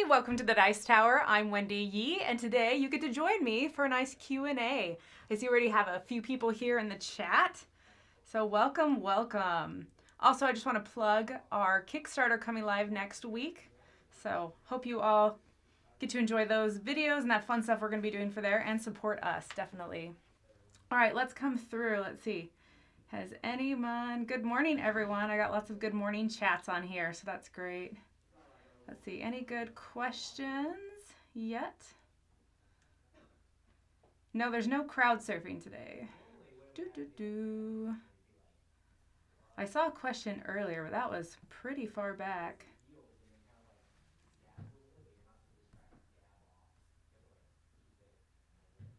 welcome to the Dice Tower. I'm Wendy Yi, and today you get to join me for a nice Q&A. I see we already have a few people here in the chat, so welcome, welcome. Also, I just want to plug our Kickstarter coming live next week, so hope you all get to enjoy those videos and that fun stuff we're going to be doing for there and support us, definitely. All right, let's come through. Let's see. Has anyone... Good morning, everyone. I got lots of good morning chats on here, so that's great. Let's see, any good questions yet? No, there's no crowd surfing today. I saw a question earlier, but that was pretty far back.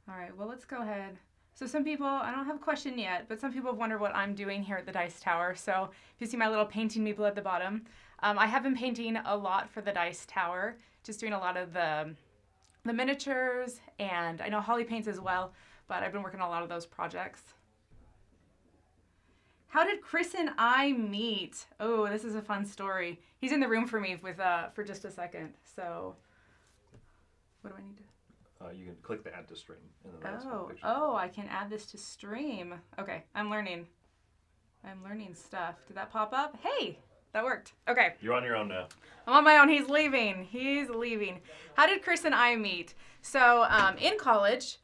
All right, well, let's go ahead. So some people, I don't have a question yet, but some people have wondered what I'm doing here at the Dice Tower. So if you see my little painting meeple at the bottom, I have been painting a lot for the Dice Tower, just doing a lot of the miniatures, and I know Holly paints as well, but I've been working on a lot of those projects. How did Chris and I meet? Oh, this is a fun story. He's in the room for me with for just a second. So what do I need to... You can click the add to stream in the right picture. Oh, I can add this to stream. Okay, I'm learning. I'm learning stuff. Did that pop up? Hey, that worked. Okay. You're on your own now. I'm on my own. He's leaving. He's leaving. How did Chris and I meet? So in college,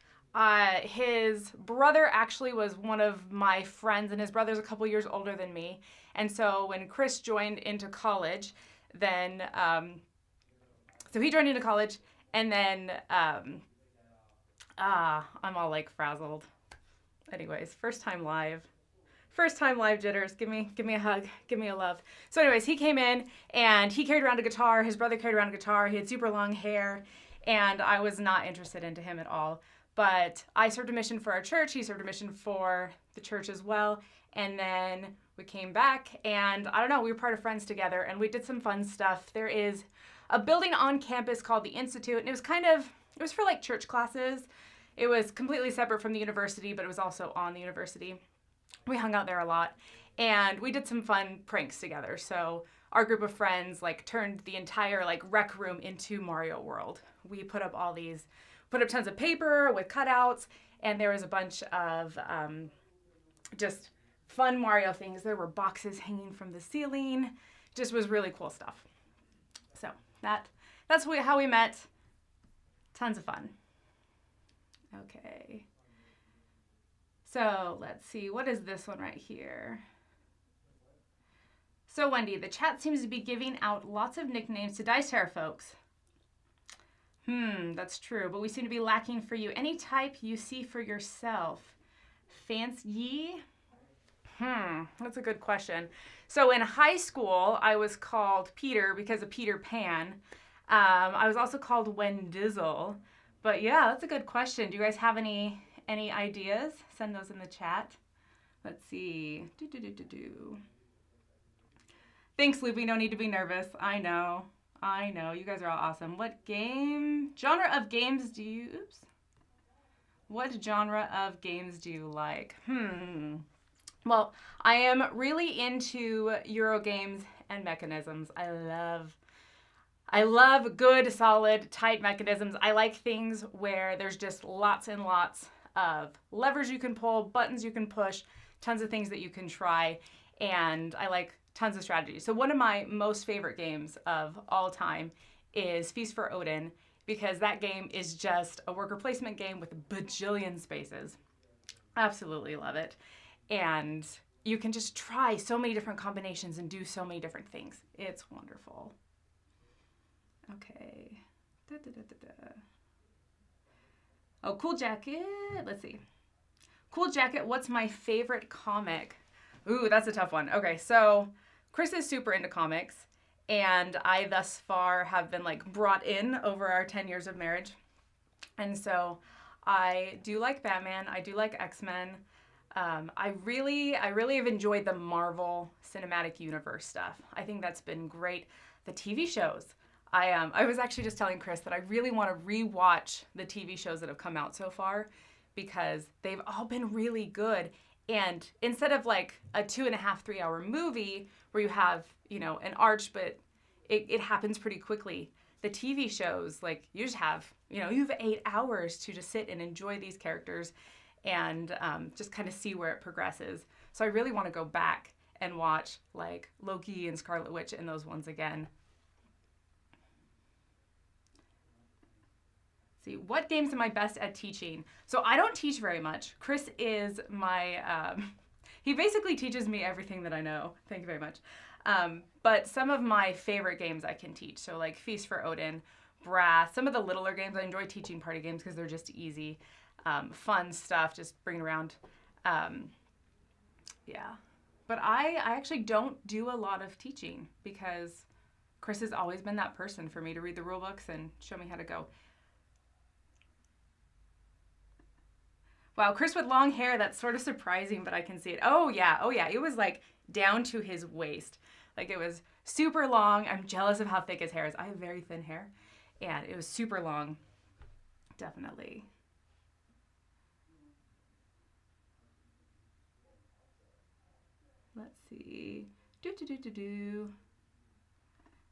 his brother actually was one of my friends, and his brother's a couple years older than me. And so when Chris joined into college, then, so he joined into college, and then, I'm all like frazzled. Anyways, first time live jitters. Give me a hug, give me a love. So anyways, he came in and he carried around a guitar. His brother carried around a guitar. He had super long hair, and I was not interested into him at all. But I served a mission for our church. He served a mission for the church as well. And then we came back, and I don't know, we were part of Friends together, and we did some fun stuff. There is a building on campus called the Institute, and it was for like church classes. It was completely separate from the university, but it was also on the university. We hung out there a lot, and we did some fun pranks together. So our group of friends like turned the entire like rec room into Mario World. We put up tons of paper with cutouts, and there was a bunch of just fun Mario things. There were boxes hanging from the ceiling. Just was really cool stuff. So that's how we met. Tons of fun. Okay. So let's see, what is this one right here? So Wendy, the chat seems to be giving out lots of nicknames to Dice Tower folks. That's true, but we seem to be lacking for you. Any type you see for yourself? Fancy? That's a good question. So in high school, I was called Peter because of Peter Pan. I was also called Wendizzle. But yeah, that's a good question. Do you guys have any ideas? Send those in the chat. Let's see. Thanks, Loopy. No need to be nervous. I know. You guys are all awesome. What genre of games do you... What genre of games do you like? Well, I am really into Euro games and mechanisms. I love good, solid, tight mechanisms. I like things where there's just lots and lots of levers you can pull, buttons you can push, tons of things that you can try, and I like tons of strategies. So one of my most favorite games of all time is Feast for Odin, because that game is just a worker placement game with a bajillion spaces. Absolutely love it. And you can just try so many different combinations and do so many different things. It's wonderful. Okay. Oh, Cool Jacket. Let's see. Cool Jacket, what's my favorite comic? Ooh, that's a tough one. Okay, so Chris is super into comics, and I thus far have been like brought in over our 10 years of marriage. And so I do like Batman. I do like X-Men. I really have enjoyed the Marvel Cinematic Universe stuff. I think that's been great. The TV shows. I was actually just telling Chris that I really want to rewatch the TV shows that have come out so far because they've all been really good. And instead of like a 2.5, 3 hour movie where you have, an arch, but it happens pretty quickly, the TV shows, like you just have, you have 8 hours to just sit and enjoy these characters and just kind of see where it progresses. So I really want to go back and watch like Loki and Scarlet Witch and those ones again. See, what games am I best at teaching? So I don't teach very much. Chris is my, he basically teaches me everything that I know. Thank you very much. But some of my favorite games I can teach. So like Feast for Odin, Brass, some of the littler games. I enjoy teaching party games because they're just easy, fun stuff, just bring around. Yeah. But I actually don't do a lot of teaching because Chris has always been that person for me to read the rule books and show me how to go. Wow, Chris with long hair, that's sort of surprising, but I can see it. Oh yeah, it was like down to his waist. Like it was super long. I'm jealous of how thick his hair is. I have very thin hair, and it was super long, definitely. Let's see.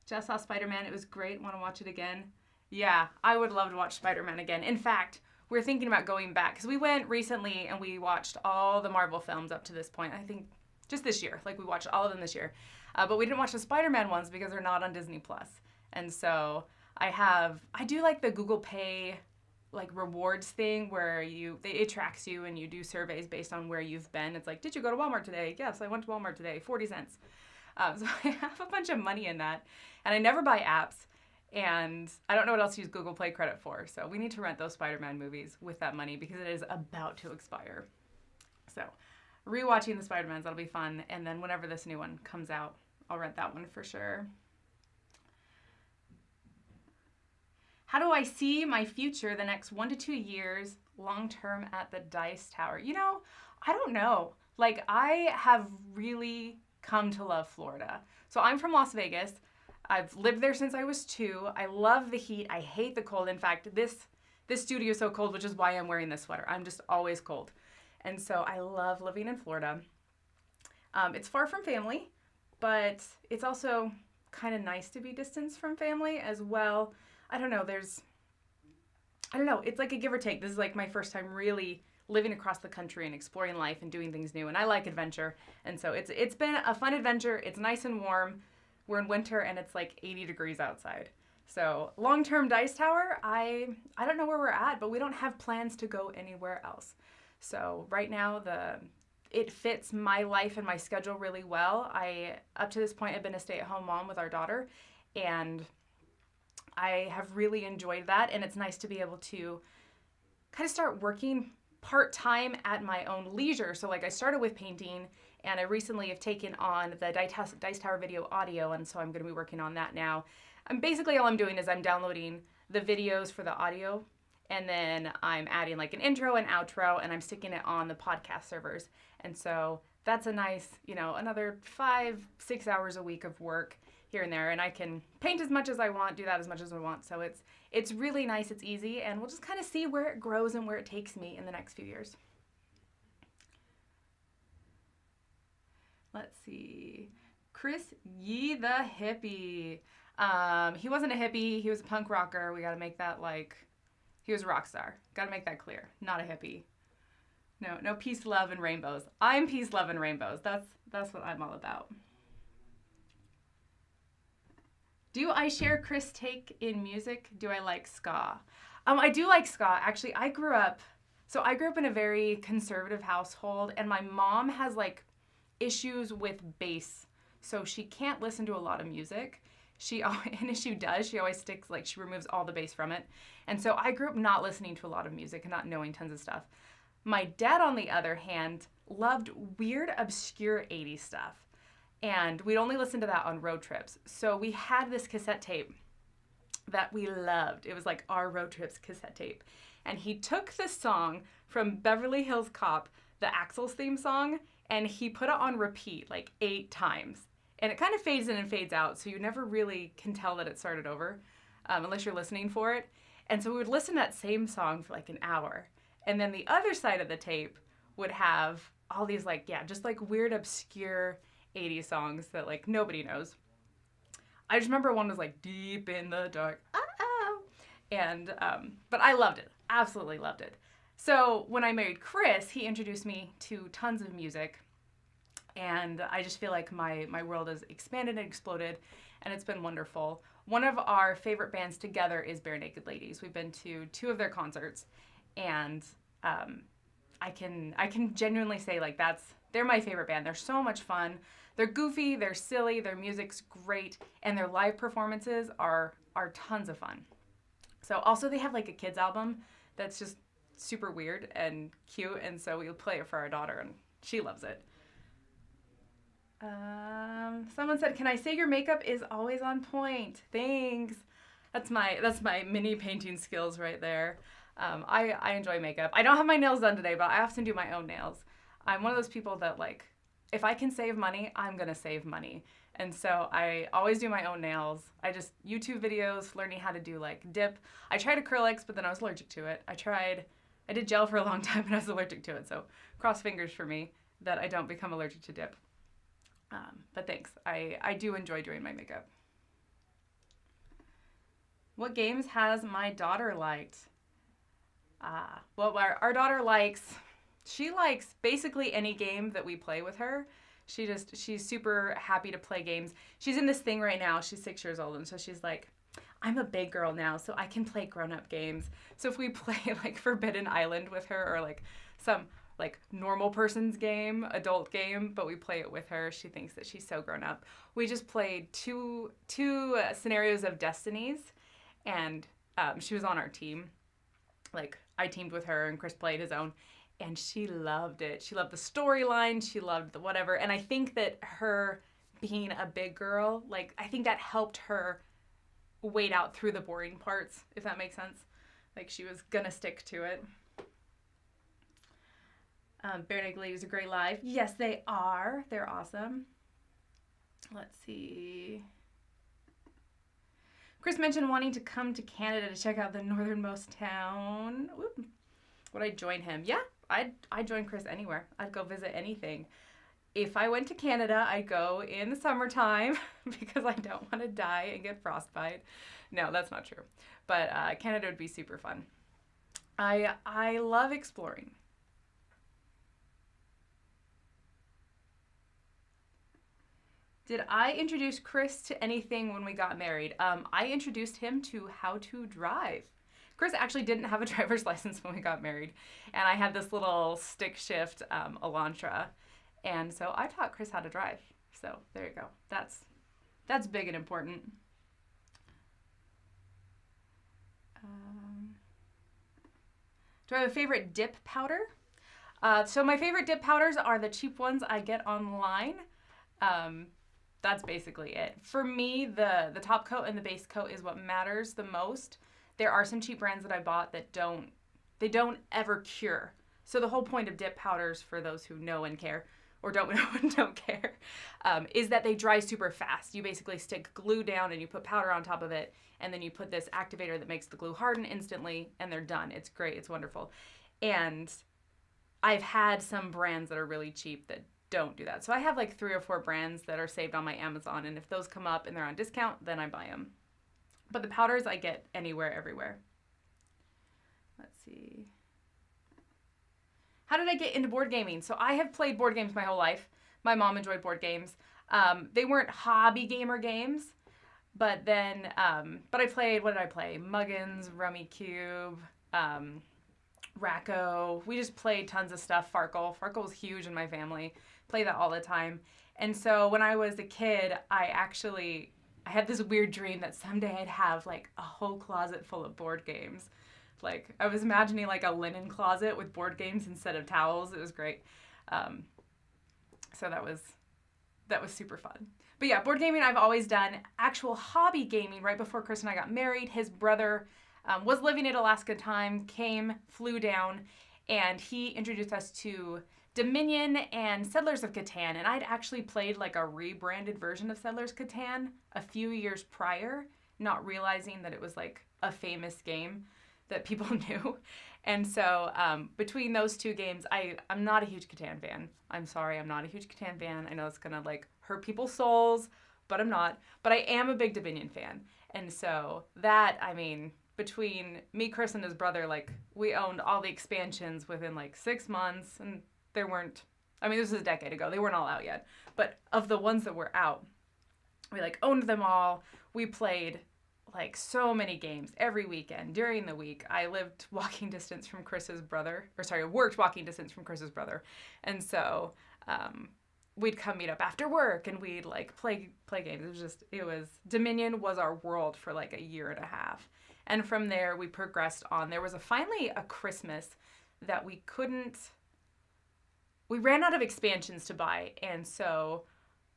Just saw Spider-Man, it was great, want to watch it again? Yeah, I would love to watch Spider-Man again. In fact, we're thinking about going back because we went recently and we watched all the Marvel films up to this point. I think just this year, like we watched all of them this year, but we didn't watch the Spider-Man ones because they're not on Disney Plus. And so I do like the Google Pay like rewards thing where it tracks you and you do surveys based on where you've been. It's like, did you go to Walmart today? Yes, I went to Walmart today, 40 cents. So I have a bunch of money in that, and I never buy apps. And I don't know what else to use Google Play credit for. So we need to rent those Spider-Man movies with that money because it is about to expire. So rewatching the Spider-Mans, that'll be fun. And then whenever this new one comes out, I'll rent that one for sure. How do I see my future the next 1 to 2 years long-term at the Dice Tower? I don't know. Like, I have really come to love Florida. So I'm from Las Vegas. I've lived there since I was 2. I love the heat. I hate the cold. In fact, this studio is so cold, which is why I'm wearing this sweater. I'm just always cold. And so I love living in Florida. It's far from family, but it's also kind of nice to be distanced from family as well. I don't know. It's like a give or take. This is like my first time really living across the country and exploring life and doing things new. And I like adventure. And so it's been a fun adventure. It's nice and warm. We're in winter and it's like 80 degrees outside. So long-term Dice Tower, I don't know where we're at, but we don't have plans to go anywhere else. So right now it fits my life and my schedule really well. Up to this point, I've been a stay-at-home mom with our daughter, and I have really enjoyed that. And it's nice to be able to kind of start working part-time at my own leisure. So like I started with painting, and I recently have taken on the Dice Tower video audio, and so I'm going to be working on that now. And basically all I'm doing is I'm downloading the videos for the audio, and then I'm adding like an intro and outro, and I'm sticking it on the podcast servers. And so that's a nice, another 5-6 hours a week of work here and there, and I can paint as much as I want, do that as much as I want. So it's really nice, it's easy, and we'll just kind of see where it grows and where it takes me in the next few years. Let's see. Chris Yi the hippie. He wasn't a hippie. He was a punk rocker. We got to make that he was a rock star. Got to make that clear. Not a hippie. No peace, love, and rainbows. I'm peace, love, and rainbows. That's what I'm all about. Do I share Chris' take in music? Do I like ska? I do like ska. Actually, I grew up in a very conservative household, and my mom has issues with bass, so she can't listen to a lot of music. And if she does, she always sticks, she removes all the bass from it. And so I grew up not listening to a lot of music and not knowing tons of stuff. My dad, on the other hand, loved weird, obscure 80s stuff. And we'd only listen to that on road trips. So we had this cassette tape that we loved. It was like our road trips cassette tape. And he took the song from Beverly Hills Cop, the Axl's theme song, and he put it on repeat 8 times. And it kind of fades in and fades out, so you never really can tell that it started over unless you're listening for it. And so we would listen to that same song for an hour. And then the other side of the tape would have all these just weird, obscure 80s songs that nobody knows. I just remember one was deep in the dark. Ah! And, but I loved it. Absolutely loved it. So when I married Chris, he introduced me to tons of music. And I just feel like my world has expanded and exploded, and it's been wonderful. One of our favorite bands together is Bare Naked Ladies. We've been to 2 of their concerts, and I can genuinely say like they're my favorite band. They're so much fun. They're goofy, they're silly, their music's great, and their live performances are tons of fun. So also they have like a kids album that's just super weird and cute, and so we'll play it for our daughter, and she loves it. Someone said, "Can I say your makeup is always on point?" Thanks. That's my mini painting skills right there. I enjoy makeup. I don't have my nails done today, but I often do my own nails. I'm one of those people that like, if I can save money, I'm gonna save money. And so I always do my own nails. I just YouTube videos learning how to do like dip. I tried acrylics, but then I was allergic to it. I did gel for a long time and I was allergic to it. So cross fingers for me that I don't become allergic to dip. But thanks. I do enjoy doing my makeup. What games has my daughter liked? Well, our daughter she likes basically any game that we play with her. She's super happy to play games. She's in this thing right now. She's 6 years old, and so she's like, I'm a big girl now, so I can play grown-up games. So if we play like Forbidden Island with her, or like some like normal person's game, adult game, but we play it with her, she thinks that she's so grown up. We just played two scenarios of Destinies, and she was on our team. Like I teamed with her and Chris played his own, and she loved it. She loved the storyline, she loved the whatever, and I think that her being a big girl, like I think that helped her wait out through the boring parts, if that makes sense. Like she was gonna stick to it. Bare Naked Ladies are great live. Yes, they are. They're awesome. Let's see. Chris mentioned wanting to come to Canada to check out the northernmost town. Whoop. Would I join him? Yeah, I'd join Chris anywhere. I'd go visit anything. If I went to Canada, I'd go in the summertime because I don't want to die and get frostbite. No, that's not true. But Canada would be super fun. I love exploring. Did I introduce Chris to anything when we got married? I introduced him to how to drive. Chris actually didn't have a driver's license when we got married, and I had this little stick shift Elantra, and so I taught Chris how to drive. So there you go. That's big and important. Do I have a favorite dip powder? So my favorite dip powders are the cheap ones I get online. That's basically it. For me, the top coat and the base coat is what matters the most. There are some cheap brands that I bought that don't ever cure. So the whole point of dip powders, for those who know and care, or don't know and don't care, is that they dry super fast. You basically stick glue down and you put powder on top of it, and then you put this activator that makes the glue harden instantly, and they're done. It's great. It's wonderful. And I've had some brands that are really cheap that don't do that. So I have like 3 or 4 brands that are saved on my Amazon, and if those come up and they're on discount, then I buy them. But the powders I get anywhere, everywhere. Let's see. How did I get into board gaming? So I have played board games my whole life. My mom enjoyed board games. They weren't hobby gamer games, but then, but I played, what did I play? Muggins, Rummy Cube, Racco. We just played tons of stuff. Farkle. Farkle was huge in my family. Played that all the time. And so when I was a kid, I had this weird dream that someday I'd have like a whole closet full of board games. Like I was imagining like a linen closet with board games instead of towels. It was great. So that was super fun. But yeah, board gaming I've always done. Actual hobby gaming right before Chris and I got married. His brother was living in Alaska at the time, flew down, and he introduced us to Dominion and Settlers of Catan. And I'd actually played like a rebranded version of Settlers Catan a few years prior, not realizing that it was like a famous game that people knew. And so between those 2 games, I'm not a huge Catan fan. I'm sorry, I'm not a huge Catan fan. I know it's gonna like hurt people's souls, but I'm not. But I am a big Dominion fan. And so that, I mean, between me, Chris, and his brother, like, we owned all the expansions within, like, 6 months, and there weren't, I mean, this was a decade ago. They weren't all out yet. But of the ones that were out, we, like, owned them all. We played, like, so many games every weekend. During the week, I lived walking distance from Chris's brother, worked walking distance from Chris's brother. And so we'd come meet up after work, and we'd, like, play games. Dominion was our world for, like, a year and a half. And from there, we progressed on. There was finally a Christmas that we ran out of expansions to buy, and so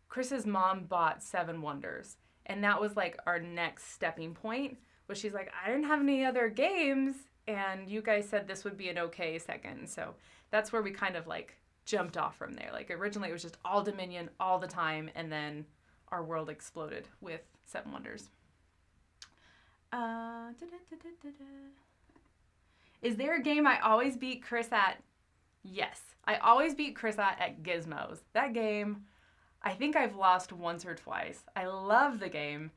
Chris's mom bought 7 Wonders, and that was, like, our next stepping point, was she's like, I didn't have any other games, and you guys said this would be an okay second, so that's where we kind of, like, jumped off from there. Like, originally it was just all Dominion all the time, and then our world exploded with 7 Wonders. Is there a game I always beat Chris at? Yes. I always beat Chris at Gizmos. That game, I think I've lost once or twice. I love the game.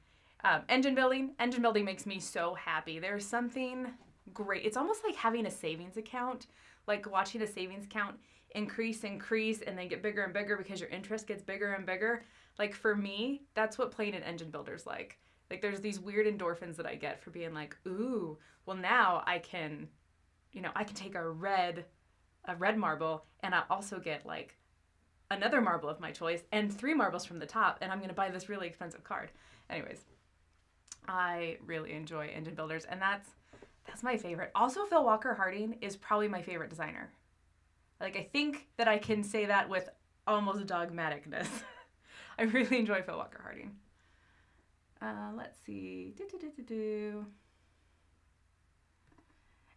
Engine building makes me so happy. There's something great. It's almost like having a savings account, like watching a savings account increase, and then get bigger and bigger because your interest gets bigger and bigger. Like, for me, that's what playing an engine builder's like. Like, there's these weird endorphins that I get for being like, ooh, well, now I can take a red marble, and I also get, like, another marble of my choice and 3 marbles from the top, and I'm going to buy this really expensive card. Anyways, I really enjoy engine builders, and that's my favorite. Also, Phil Walker Harding is probably my favorite designer. Like, I think that I can say that with almost dogmaticness. I really enjoy Phil Walker Harding. Let's see.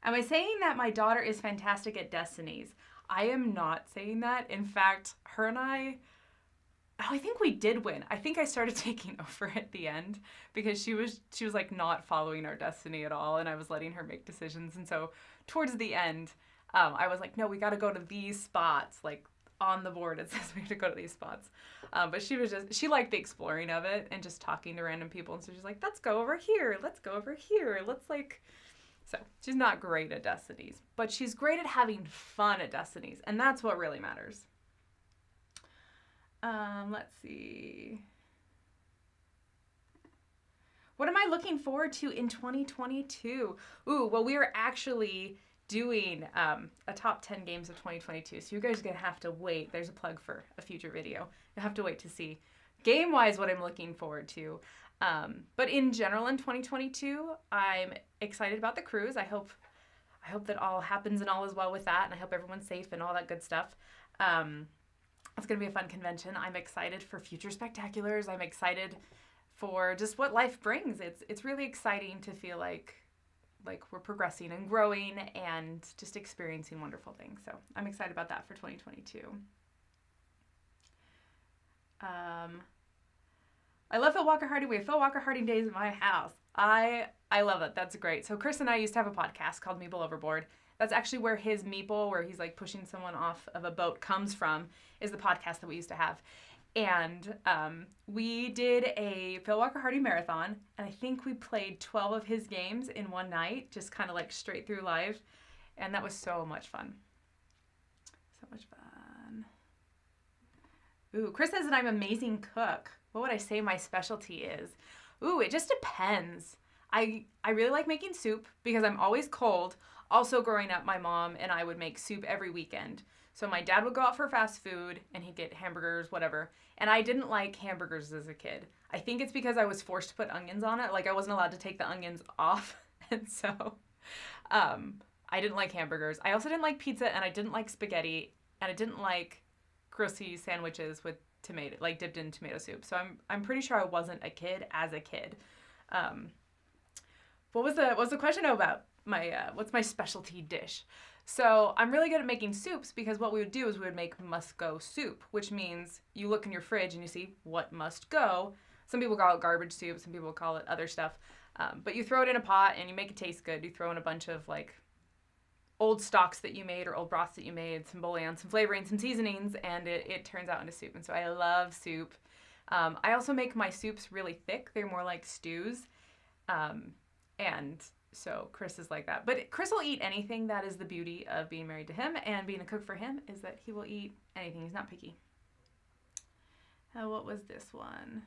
Am I saying that my daughter is fantastic at Destinies? I am not saying that. In fact, her and I think we did win. I think I started taking over at the end because she was like not following our destiny at all, and I was letting her make decisions. And so towards the end, I was like, no, we got to go to these spots. Like, on the board it says we have to go to these spots. But she liked the exploring of it and just talking to random people. And so she's like, let's go over here. So she's not great at Destinies, but she's great at having fun at Destinies. And that's what really matters. Let's see. What am I looking forward to in 2022? Ooh, well, we are actually doing a top 10 games of 2022. So you guys are going to have to wait. There's a plug for a future video. You'll have to wait to see game-wise what I'm looking forward to. But in general, in 2022, I'm excited about the cruise. I hope that all happens and all is well with that, and I hope everyone's safe and all that good stuff. It's going to be a fun convention. I'm excited for future spectaculars. I'm excited for just what life brings. It's really exciting to feel like we're progressing and growing and just experiencing wonderful things. So I'm excited about that for 2022. I love Phil Walker Harding. We have Phil Walker Harding days in my house. I love it. That's great. So Chris and I used to have a podcast called Meeple Overboard. That's actually where his meeple, where he's like pushing someone off of a boat, comes from, is the podcast that we used to have. And we did a Phil Walker Harding marathon, and I think we played 12 of his games in one night, just kind of like straight through live. And that was so much fun. So much fun. Ooh, Chris says that I'm an amazing cook. What would I say my specialty is? Ooh, it just depends. I really like making soup because I'm always cold. Also, growing up, my mom and I would make soup every weekend. So my dad would go out for fast food and he'd get hamburgers, whatever. And I didn't like hamburgers as a kid. I think it's because I was forced to put onions on it. Like, I wasn't allowed to take the onions off. And so I didn't like hamburgers. I also didn't like pizza, and I didn't like spaghetti, and I didn't like grossy sandwiches with tomato, like dipped in tomato soup. So I'm pretty sure I wasn't a kid as a kid. What was the question about what's my specialty dish? So I'm really good at making soups because what we would do is we would make must-go soup, which means you look in your fridge and you see what must go. Some people call it garbage soup, some people call it other stuff. But you throw it in a pot and you make it taste good. You throw in a bunch of like old stocks that you made or old broths that you made, some bouillon, some flavoring, some seasonings, and it turns out into soup. And so I love soup. I also make my soups really thick. They're more like stews. And so Chris is like that. But Chris will eat anything. That is the beauty of being married to him and being a cook for him, is that he will eat anything. He's not picky. What was this one?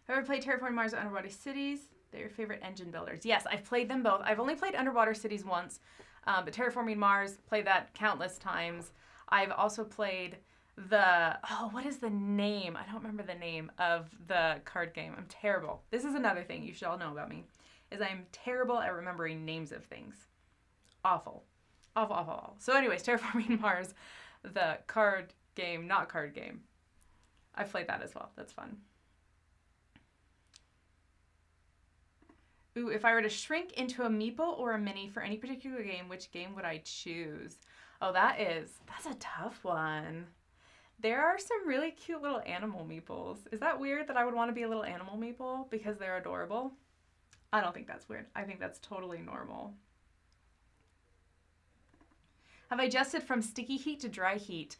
Have you ever played Terraforming Mars or Underwater Cities? They're your favorite engine builders. Yes, I've played them both. I've only played Underwater Cities once, but Terraforming Mars, played that countless times. I've also played what is the name? I don't remember the name of the card game. I'm terrible. This is another thing you should all know about me, is I'm terrible at remembering names of things. Awful. Awful, awful, awful. So anyways, Terraforming Mars, the card game, not card game. I've played that as well. That's fun. Ooh, if I were to shrink into a meeple or a Minnie for any particular game, which game would I choose? Oh, that's a tough one. There are some really cute little animal meeples. Is that weird that I would want to be a little animal meeple because they're adorable? I don't think that's weird. I think that's totally normal. Have I adjusted from sticky heat to dry heat?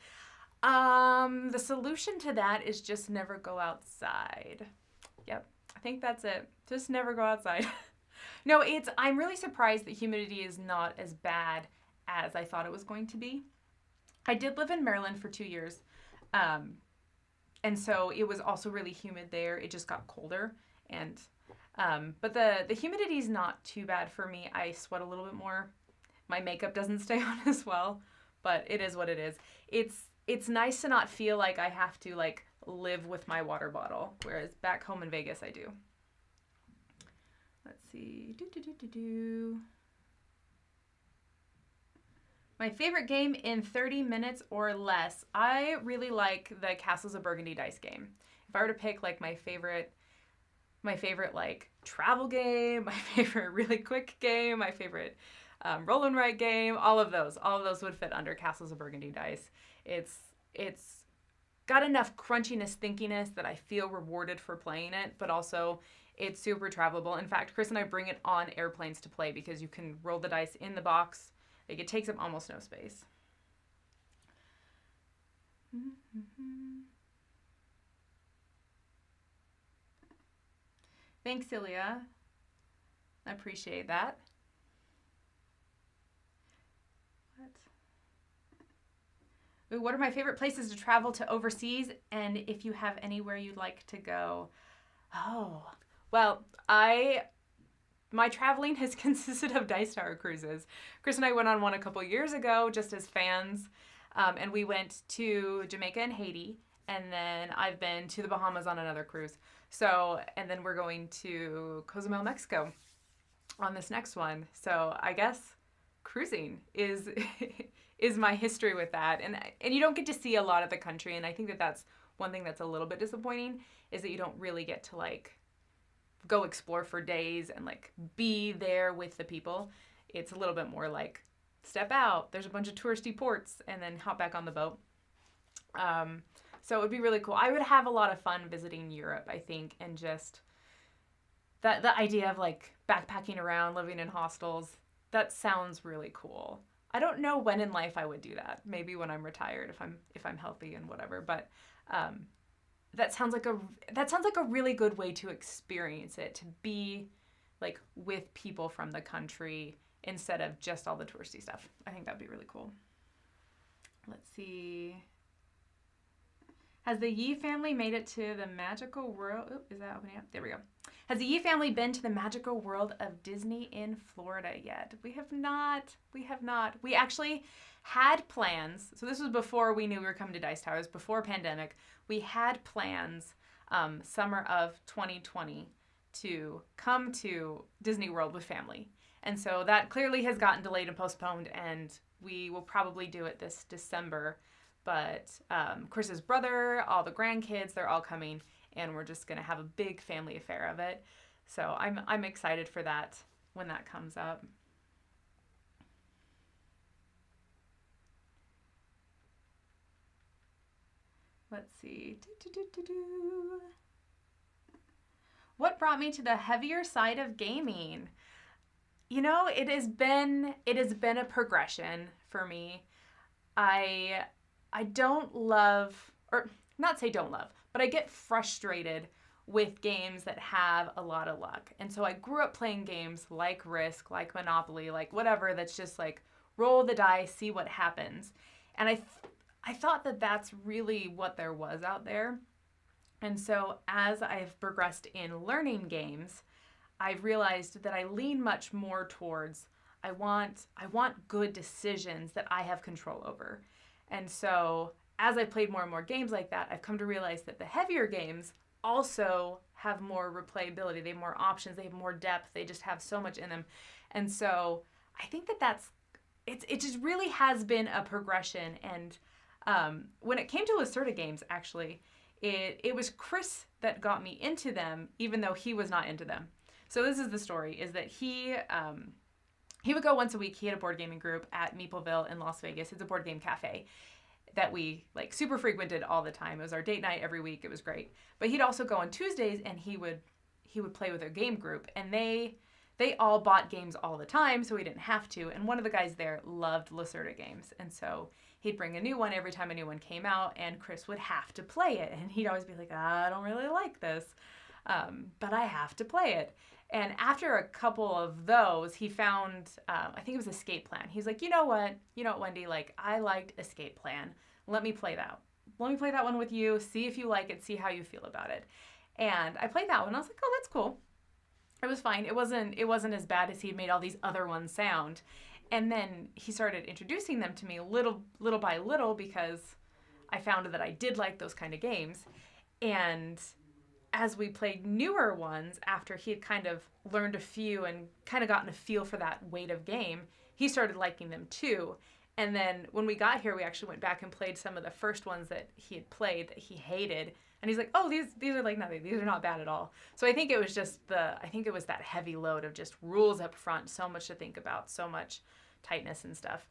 The solution to that is just never go outside. Yep, I think that's it. Just never go outside. No, I'm really surprised that humidity is not as bad as I thought it was going to be. I did live in Maryland for 2 years. And so it was also really humid there. It just got colder. But the humidity is not too bad for me. I sweat a little bit more. My makeup doesn't stay on as well, but it is what it is. It's nice to not feel like I have to like live with my water bottle, whereas back home in Vegas I do. Let's see. My favorite game in 30 minutes or less. I really like the Castles of Burgundy dice game. If I were to pick like my favorite like travel game, my favorite really quick game, my favorite roll and write game, all of those would fit under Castles of Burgundy dice. It's got enough crunchiness, thinkiness that I feel rewarded for playing it, but also it's super travelable. In fact, Chris and I bring it on airplanes to play because you can roll the dice in the box. Like, it takes up almost no space. Thanks, Celia. I appreciate that. What are my favorite places to travel to overseas, and if you have anywhere you'd like to go? Oh, well, my traveling has consisted of Dice Tower cruises. Chris and I went on one a couple years ago just as fans, and we went to Jamaica and Haiti, and then I've been to the Bahamas on another cruise. So, and then we're going to Cozumel, Mexico on this next one. So I guess cruising is my history with that. And you don't get to see a lot of the country, and I think that that's one thing that's a little bit disappointing, is that you don't really get to like go explore for days and like be there with the people. It's a little bit more like step out, there's a bunch of touristy ports, and then hop back on the boat. So it would be really cool. I would have a lot of fun visiting Europe, I think, and just the idea of like backpacking around, living in hostels, that sounds really cool. I don't know when in life I would do that. Maybe when I'm retired, if I'm healthy and whatever. But that sounds like a really good way to experience it, to be like with people from the country instead of just all the touristy stuff. I think that'd be really cool. Let's see. Has the Yi family made it to the magical world? Oh, is that opening up? There we go. Has the Yi family been to the magical world of Disney in Florida yet? We have not. We have not. We actually had plans. So this was before we knew we were coming to Dice Towers, before pandemic. We had plans summer of 2020 to come to Disney World with family. And so that clearly has gotten delayed and postponed, and we will probably do it this December. But Chris's brother, all the grandkids, they're all coming, and we're just going to have a big family affair of it. So I'm excited for that when that comes up. Let's see. What brought me to the heavier side of gaming? You know, it has been a progression for me. I don't love, or not say don't love, but I get frustrated with games that have a lot of luck. And so I grew up playing games like Risk, like Monopoly, like whatever, that's just like roll the dice, see what happens. And I thought that that's really what there was out there. And so as I've progressed in learning games, I've realized that I lean much more towards I want good decisions that I have control over. And so as I played more and more games like that, I've come to realize that the heavier games also have more replayability. They have more options. They have more depth. They just have so much in them. And so I think that it just really has been a progression. And when it came to Lacerda games, actually, it was Chris that got me into them, even though he was not into them. So this is the story, is that he would go once a week. He had a board gaming group at Meepleville in Las Vegas. It's a board game cafe that we like super frequented all the time. It was our date night every week. It was great. But he'd also go on Tuesdays and he would play with a game group, and they all bought games all the time, so he didn't have to. And one of the guys there loved Lacerda games, and so he'd bring a new one every time a new one came out, and Chris would have to play it, and he'd always be like, I don't really like this, but I have to play it. And after a couple of those, he found, I think it was Escape Plan. He's like, you know what, Wendy, like, I liked Escape Plan. Let me play that. Let me play that one with you, see if you like it, see how you feel about it. And I played that one. I was like, oh, that's cool. It was fine. It wasn't as bad as he'd made all these other ones sound. And then he started introducing them to me little by little, because I found that I did like those kind of games. And as we played newer ones, after he had kind of learned a few and kind of gotten a feel for that weight of game, he started liking them too. And then when we got here, we actually went back and played some of the first ones that he had played that he hated. And he's like, oh, these are like nothing. These are not bad at all. So I think it was just that heavy load of just rules up front, so much to think about, so much tightness and stuff.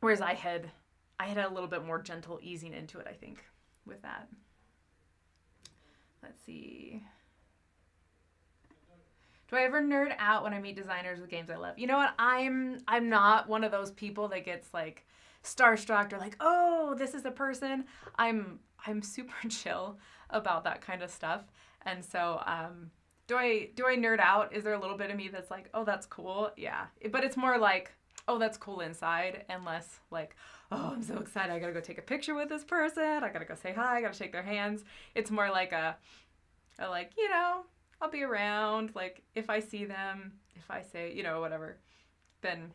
Whereas I had a little bit more gentle easing into it, I think, with that. Let's see. Do I ever nerd out when I meet designers with games I love? You know what? I'm not one of those people that gets like starstruck or like, oh, this is a person. I'm super chill about that kind of stuff. And so do I nerd out? Is there a little bit of me that's like, oh, that's cool? Yeah. But it's more like, oh, that's cool inside, and less like, oh, I'm so excited. I got to go take a picture with this person. I got to go say hi. I got to shake their hands. It's more like a like, I'll be around. Like, if I see them, if I say, whatever, then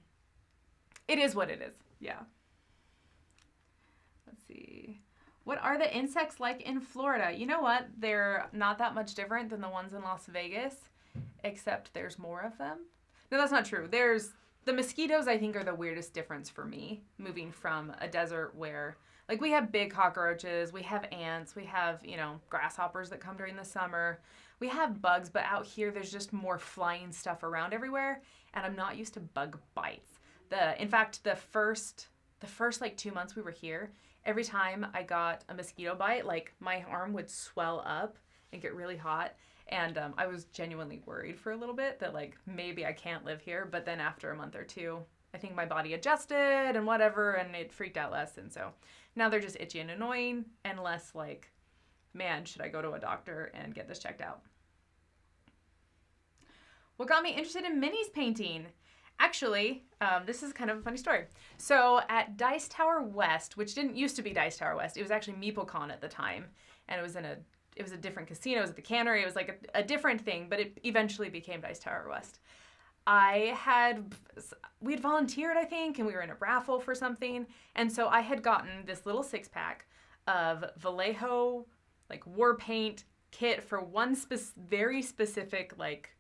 it is what it is. Yeah. Let's see. What are the insects like in Florida? You know what? They're not that much different than the ones in Las Vegas, except there's more of them. No, that's not true. The mosquitoes, I think, are the weirdest difference for me, moving from a desert where, like, we have big cockroaches, we have ants, we have, grasshoppers that come during the summer. We have bugs, but out here there's just more flying stuff around everywhere, and I'm not used to bug bites. In fact, the first like 2 months we were here, every time I got a mosquito bite, like, my arm would swell up and get really hot. And I was genuinely worried for a little bit that, like, maybe I can't live here. But then after a month or two, I think my body adjusted and whatever, and it freaked out less. And so now they're just itchy and annoying, and less like, man, should I go to a doctor and get this checked out? What got me interested in Minnie's painting? Actually, this is kind of a funny story. So at Dice Tower West, which didn't used to be Dice Tower West, it was actually MeepleCon at the time, and it was a different casino. It was at the Cannery. It was like a different thing, but it eventually became Dice Tower West. We had volunteered, I think, and we were in a raffle for something. And so I had gotten this little 6-pack of Vallejo, like, war paint kit for one very specific, like,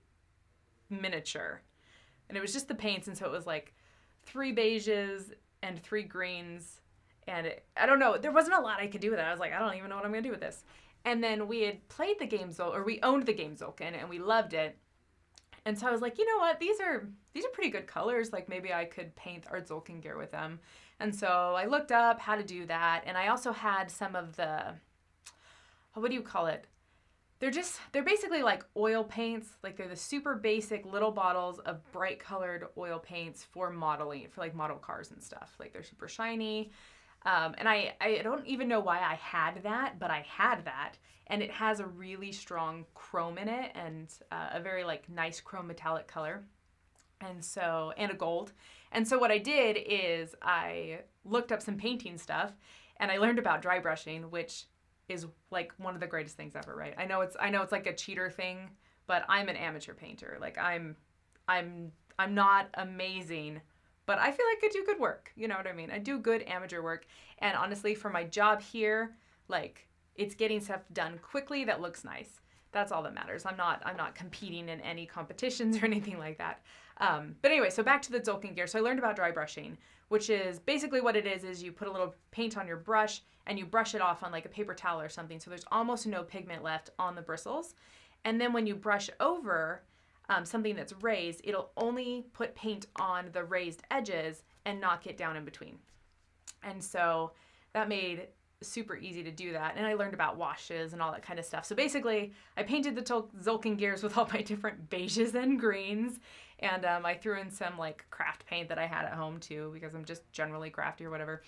miniature. And it was just the paints, and so it was like 3 beiges and 3 greens. And I don't know, there wasn't a lot I could do with it. I was like, I don't even know what I'm going to do with this. And then we had played the game we owned the game Zolkin, and we loved it. And so I was like, you know what, these are pretty good colors. Like, maybe I could paint our Zolkin gear with them. And so I looked up how to do that. And I also had some of the, what do you call it? They're basically like oil paints. Like, they're the super basic little bottles of bright colored oil paints for modeling, for like model cars and stuff. Like, they're super shiny. And I don't even know why I had that, but I had that. And it has a really strong chrome in it and a very like nice chrome metallic color. And a gold. And so what I did is I looked up some painting stuff and I learned about dry brushing, which is like one of the greatest things ever, right? I know it's like a cheater thing, but I'm an amateur painter. Like I'm not amazing, but I feel like I do good work. You know what I mean? I do good amateur work. And honestly, for my job here, like it's getting stuff done quickly that looks nice. That's all that matters. I'm not competing in any competitions or anything like that. But anyway, so back to the Tzolk'in gear. So I learned about dry brushing, which is basically what it is you put a little paint on your brush and you brush it off on like a paper towel or something. So there's almost no pigment left on the bristles. And then when you brush over something that's raised, it'll only put paint on the raised edges and not get down in between. And so that made super easy to do that. And I learned about washes and all that kind of stuff. So basically, I painted the Tzolk'in gears with all my different beiges and greens. And I threw in some like craft paint that I had at home too, because I'm just generally crafty or whatever.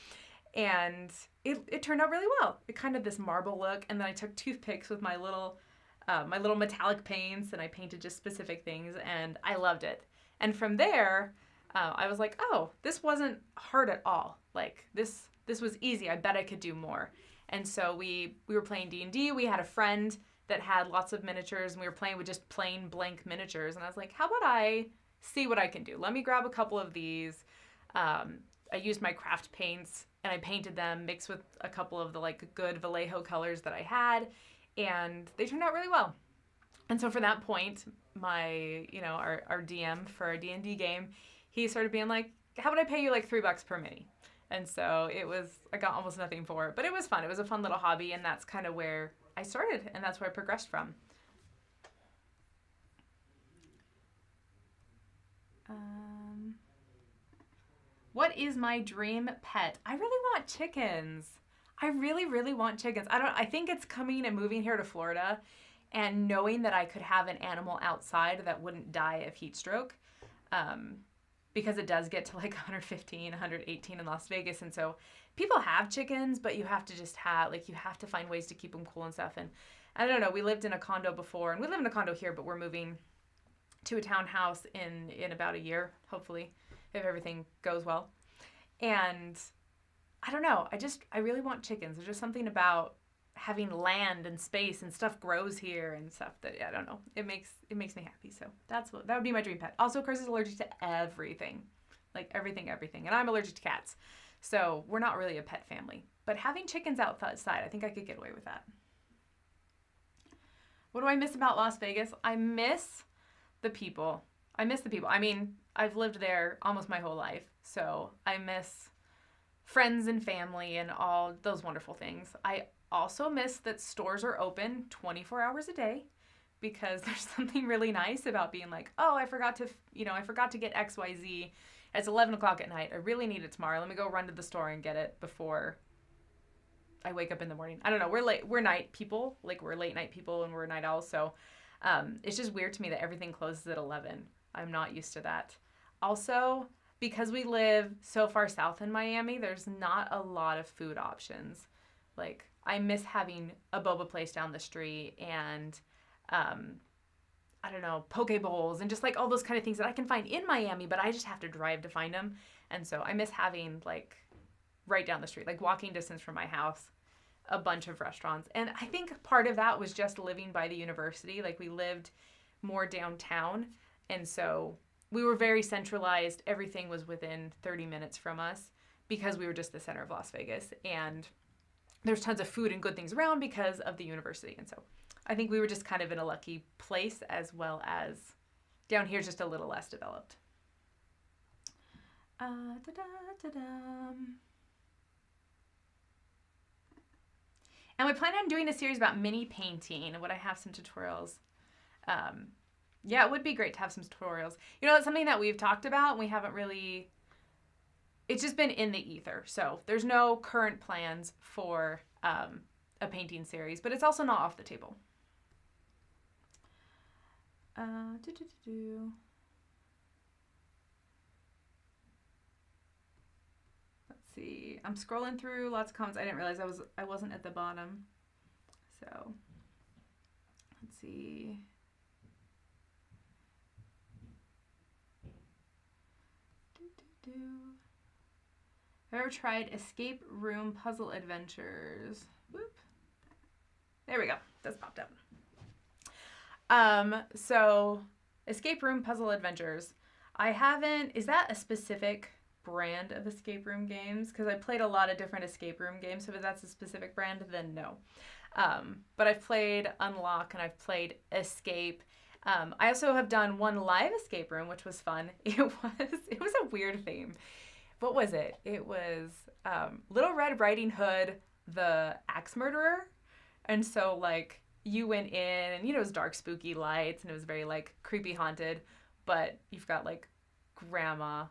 And it turned out really well. It kind of this marble look. And then I took toothpicks with my little metallic paints and I painted just specific things and I loved it. And from there, I was like, oh, this wasn't hard at all. Like this was easy. I bet I could do more. And so we were playing D&D. We had a friend that had lots of miniatures and we were playing with just plain blank miniatures. And I was like, how about I see what I can do? Let me grab a couple of these. I used my craft paints and I painted them mixed with a couple of the like good Vallejo colors that I had. And they turned out really well. And so from that point, my, our DM for our D&D game, he started being like, how about I pay you like $3 per mini? And so I got almost nothing for it, but it was fun. It was a fun little hobby, and that's kind of where I started, and that's where I progressed from. What is my dream pet? I really want chickens. I really, really want chickens. I think it's coming and moving here to Florida and knowing that I could have an animal outside that wouldn't die of heat stroke. Because it does get to like 115, 118 in Las Vegas. And so people have chickens, but you have to just you have to find ways to keep them cool and stuff. And I don't know, we lived in a condo before, and we live in a condo here, but we're moving to a townhouse in about a year, hopefully, if everything goes well. And I don't know, I really want chickens. There's just something about having land and space and stuff grows here and stuff that, I don't know, it makes me happy. So that would be my dream pet. Also, Chris is allergic to everything, like everything. And I'm allergic to cats. So we're not really a pet family, but having chickens outside, I think I could get away with that. What do I miss about Las Vegas? I miss the people. I mean, I've lived there almost my whole life. So I miss friends and family and all those wonderful things. I also miss that stores are open 24 hours a day, because there's something really nice about being like, oh, I forgot to get XYZ. It's 11 o'clock at night. I really need it tomorrow. Let me go run to the store and get it before I wake up in the morning. I don't know. We're night people. Like we're late night people and we're night owls. So it's just weird to me that everything closes at 11. I'm not used to that. Also, because we live so far south in Miami, there's not a lot of food options. Like, I miss having a boba place down the street and, I don't know, poke bowls and just like all those kind of things that I can find in Miami, but I just have to drive to find them. And so I miss having like right down the street, like walking distance from my house, a bunch of restaurants. And I think part of that was just living by the university. Like we lived more downtown. And so we were very centralized. Everything was within 30 minutes from us because we were just the center of Las Vegas. And there's tons of food and good things around because of the university. And so I think we were just kind of in a lucky place, as well as down here just a little less developed. And we plan on doing a series about mini painting. Would I have some tutorials? Yeah, it would be great to have some tutorials. It's something that we've talked about and we haven't really... It's just been in the ether. So there's no current plans for a painting series, but it's also not off the table. Let's see. I'm scrolling through lots of comments. I didn't realize I wasn't at the bottom. So let's see. Have you ever tried escape room puzzle adventures? Whoop. There we go. That's popped up. So escape room puzzle adventures. I haven't. Is that a specific brand of escape room games? Because I played a lot of different escape room games. So if that's a specific brand, then no. But I've played Unlock and I've played Escape. I also have done one live escape room, which was fun. It was a weird theme. What was it? It was Little Red Riding Hood, the axe murderer. And so, like, you went in and, you know, it was dark, spooky lights and it was very, like, creepy haunted. But you've got, like, grandma,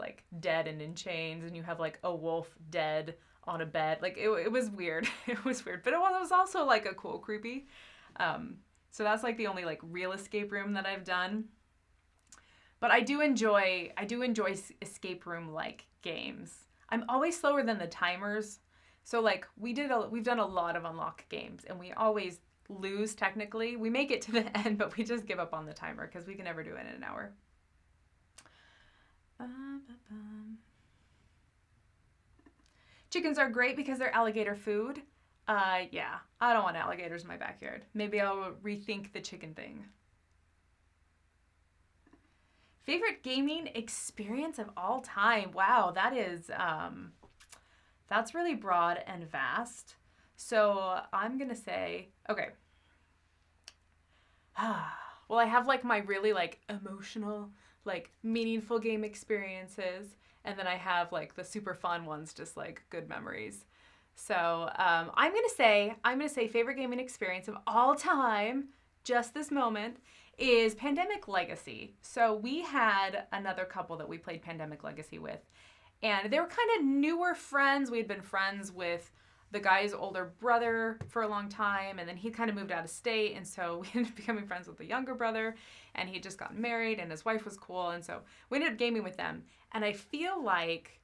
like, dead and in chains. And you have, like, a wolf dead on a bed. Like, it was weird. It was weird. But it was also, like, a cool creepy. So that's, like, the only, like, real escape room that I've done. But I do enjoy escape room-like games. I'm always slower than the timers. So, like, we've done a lot of Unlock games, and we always lose, technically. We make it to the end, but we just give up on the timer, because we can never do it in an hour. Chickens are great because they're alligator food. Yeah, I don't want alligators in my backyard. Maybe I'll rethink the chicken thing. Favorite gaming experience of all time? Wow, that is, that's really broad and vast. So I'm going to say, okay. Well, I have, like, my really, like, emotional, like, meaningful game experiences. And then I have, like, the super fun ones, just, like, good memories. So I'm going to say favorite gaming experience of all time, just this moment, is Pandemic Legacy. So we had another couple that we played Pandemic Legacy with, and they were kind of newer friends. We had been friends with the guy's older brother for a long time, and then he kind of moved out of state, and so we ended up becoming friends with the younger brother, and he had just gotten married, and his wife was cool, and so we ended up gaming with them. And I feel like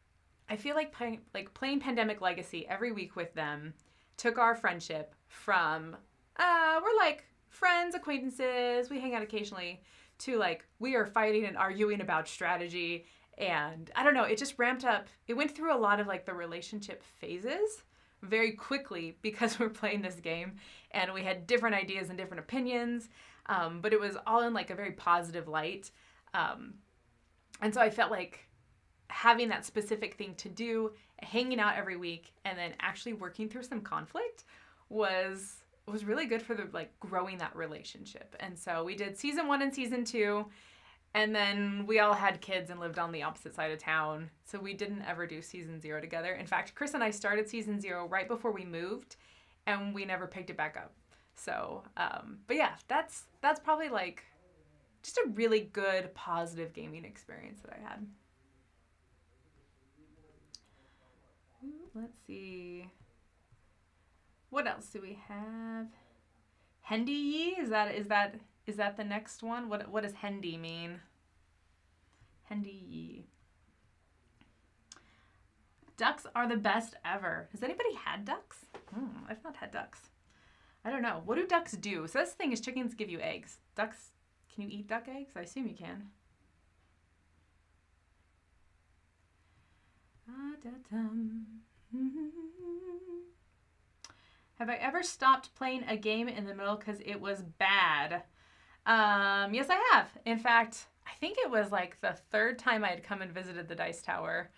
playing Pandemic Legacy every week with them took our friendship from, we're like friends, acquaintances, we hang out occasionally, to like, we are fighting and arguing about strategy. And I don't know, it just ramped up. It went through a lot of like the relationship phases very quickly because we're playing this game and we had different ideas and different opinions. But it was all in like a very positive light. And so I felt like having that specific thing to do, hanging out every week, and then actually working through some conflict was really good for the like growing that relationship. And so we did season 1 and season 2, and then we all had kids and lived on the opposite side of town, so we didn't ever do season 0 together. In fact, Chris and I started season 0 right before we moved, and we never picked it back up. So but yeah, that's probably like just a really good positive gaming experience that I had. Let's see. What else do we have? Wendy Yi? Is that the next one? What does Wendy mean? Wendy Yi. Ducks are the best ever. Has anybody had ducks? I've not had ducks. I don't know. What do ducks do? So this thing is chickens give you eggs. Ducks, can you eat duck eggs? I assume you can. Have I ever stopped playing a game in the middle because it was bad? Yes, I have. In fact, I think it was like the 3rd time I had come and visited the Dice Tower.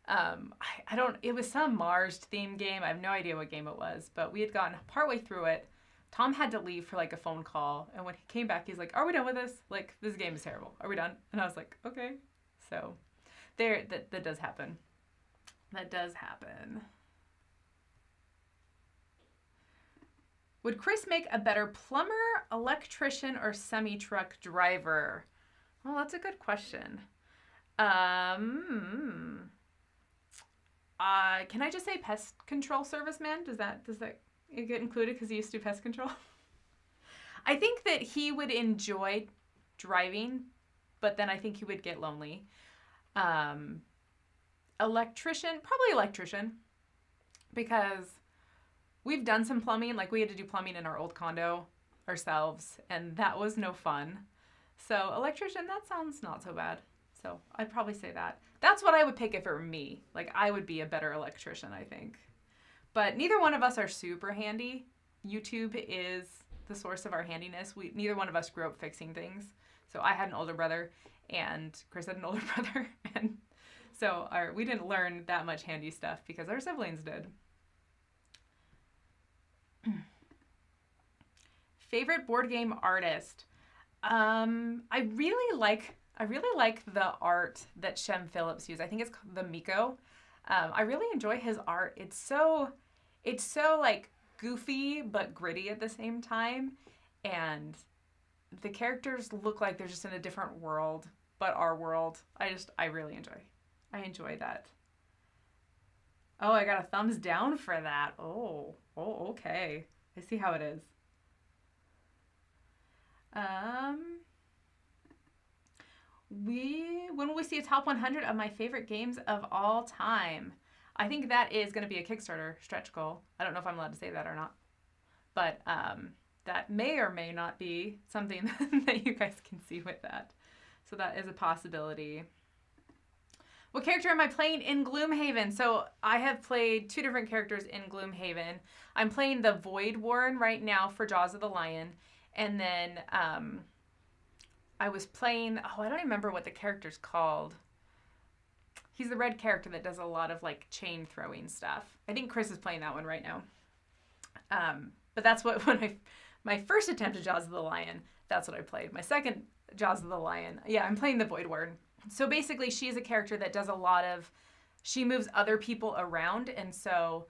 It was some Mars themed game. I have no idea what game it was, but we had gotten partway through it. Tom had to leave for like a phone call, and when he came back, he's like, "Are we done with this? Like, this game is terrible. Are we done?" And I was like, "Okay." So that does happen. That does happen. Would Chris make a better plumber, electrician, or semi-truck driver? Well, that's a good question. Can I just say pest control serviceman? Does that get included because he used to do pest control? I think that he would enjoy driving, but then I think he would get lonely. Electrician, probably electrician, because we've done some plumbing. Like, we had to do plumbing in our old condo ourselves, and that was no fun. So electrician, that sounds not so bad. So I'd probably say that. That's what I would pick if it were me. Like, I would be a better electrician, I think. But neither one of us are super handy. YouTube is the source of our handiness. Neither one of us grew up fixing things. So I had an older brother, and Chris had an older brother, and so we didn't learn that much handy stuff because our siblings did. Favorite board game artist? I really like the art that Shem Phillips used. I think it's called the Miko. I really enjoy his art. It's so like goofy but gritty at the same time, and the characters look like they're just in a different world, but our world. I really enjoy that. Oh, I got a thumbs down for that. Oh, okay. I see how it is. When will we see a top 100 of my favorite games of all time? I think that is going to be a Kickstarter stretch goal. I don't know if I'm allowed to say that or not, but that may or may not be something that you guys can see with that. So that is a possibility. What character am I playing in Gloomhaven? So I have played 2 different characters in Gloomhaven. I'm playing the Void Warren right now for Jaws of the Lion. And then I was playing, I don't remember what the character's called. He's the red character that does a lot of like chain throwing stuff. I think Chris is playing that one right now. But that's what, my first attempt at Jaws of the Lion, that's what I played. My second Jaws of the Lion, yeah, I'm playing the Void Warden. So basically she's a character that does a lot of, she moves other people around. And so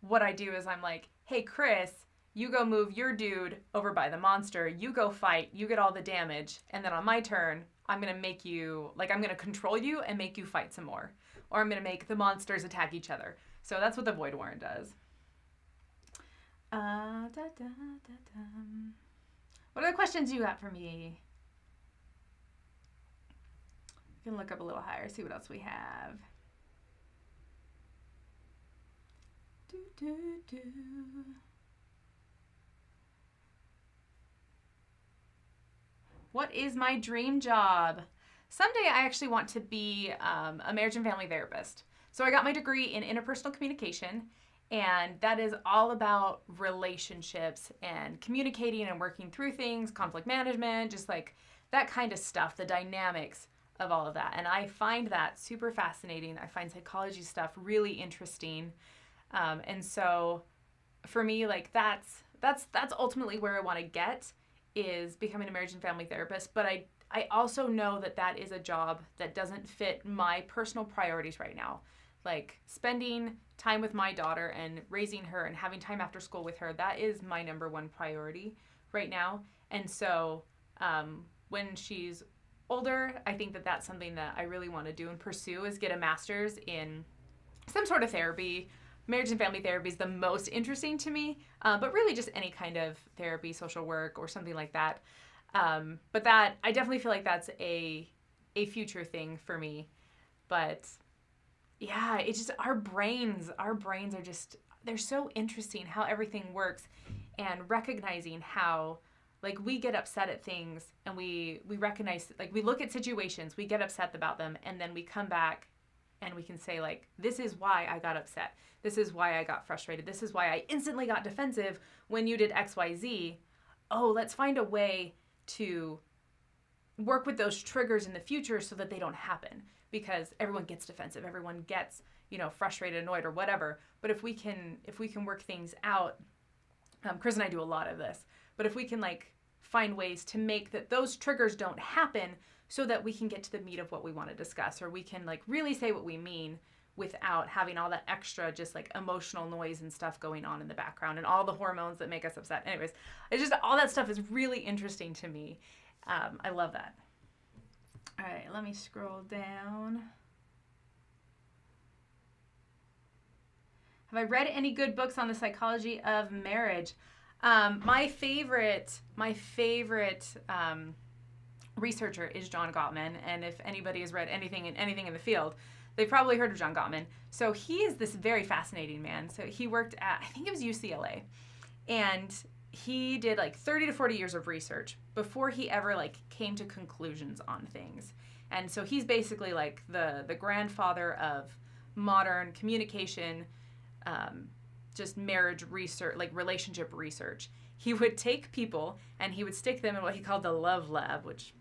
what I do is I'm like, hey, Chris, you go move your dude over by the monster. You go fight. You get all the damage. And then on my turn, I'm going to make you, like, I'm going to control you and make you fight some more. Or I'm going to make the monsters attack each other. So that's what the Void Warren does. What other questions you got for me? You can look up a little higher, see what else we have. What is my dream job? Someday I actually want to be a marriage and family therapist. So I got my degree in interpersonal communication, and that is all about relationships and communicating and working through things, conflict management, just like that kind of stuff, the dynamics of all of that. And I find that super fascinating. I find psychology stuff really interesting. And so for me, like that's ultimately where I want to get, is becoming a marriage and family therapist. But I also know that that is a job that doesn't fit my personal priorities right now. Like spending time with my daughter and raising her and having time after school with her, that is my number one priority right now. And so when she's older, I think that that's something that I really want to do and pursue, is get a master's in some sort of therapy. Marriage and family therapy is the most interesting to me, but really just any kind of therapy, social work, or something like that. But that, I definitely feel like that's a future thing for me. But yeah, it's just our brains are just, they're so interesting how everything works, and recognizing how, like, we get upset at things, and we recognize, like, we look at situations, we get upset about them, and then we come back and we can say, like, this is why I got upset. This is why I got frustrated. This is why I instantly got defensive when you did X, Y, Z. Oh, let's find a way to work with those triggers in the future so that they don't happen, because everyone gets defensive. Everyone gets, frustrated, annoyed, or whatever. But if we can work things out, Chris and I do a lot of this, but if we can like find ways to make that those triggers don't happen, so that we can get to the meat of what we want to discuss, or we can like really say what we mean without having all that extra just like emotional noise and stuff going on in the background and all the hormones that make us upset. Anyways, it's just, all that stuff is really interesting to me. I love that. All right, let me scroll down. Have I read any good books on the psychology of marriage? My favorite researcher is John Gottman, and if anybody has read anything in the field, They've probably heard of John Gottman. So he is this very fascinating man. So he worked at, I think it was UCLA. And he did like 30 to 40 years of research before he ever like came to conclusions on things. And so he's basically like the grandfather of modern communication, just marriage research, like relationship research. He would take people and he would stick them in what he called the love lab, which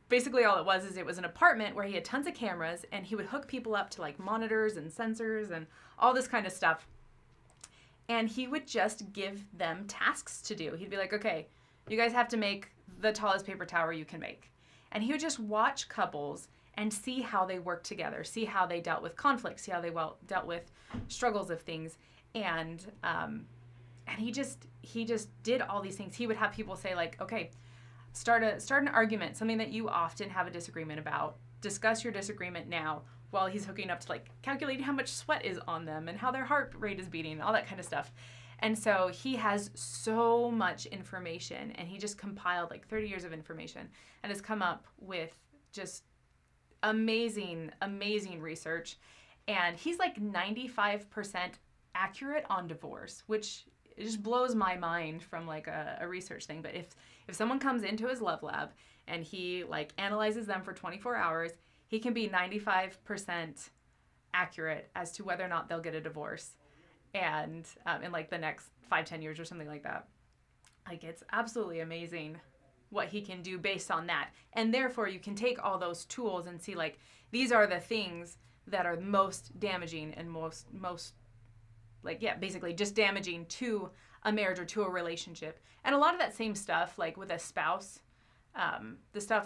basically all it was an apartment where he had tons of cameras and he would hook people up to like monitors and sensors and all this kind of stuff. And he would just give them tasks to do. He'd be like, okay, you guys have to make the tallest paper tower you can make. And he would just watch couples and see how they worked together, see how they dealt with conflicts, see how they dealt with struggles of things. And he just did all these things. He would have people say like, okay, start an argument, something that you often have a disagreement about. Discuss your disagreement now, while he's hooking up to like calculating how much sweat is on them and how their heart rate is beating, all that kind of stuff. And so he has so much information, and he just compiled like 30 years of information and has come up with just amazing research. And he's like 95% accurate on divorce, which it just blows my mind from like a research thing. But if someone comes into his love lab and he like analyzes them for 24 hours, he can be 95% accurate as to whether or not they'll get a divorce, and in like the next 5-10 years or something like that. Like, it's absolutely amazing what he can do based on that. And therefore you can take all those tools and see like, these are the things that are most damaging and most like, yeah, basically just damaging to a marriage or to a relationship. And a lot of that same stuff, like with a spouse,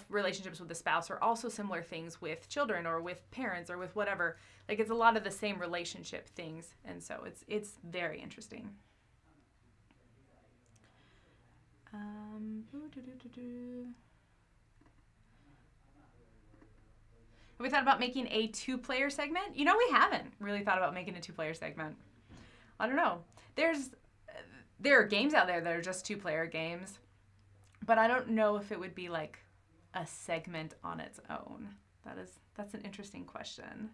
relationships with a spouse are also similar things with children or with parents or with whatever. Like, it's a lot of the same relationship things. And so it's very interesting. Have we thought about making a 2-player segment? You know, we haven't really thought about making a 2-player segment. I don't know. There are games out there that are just 2-player games, but I don't know if it would be like a segment on its own. That's an interesting question.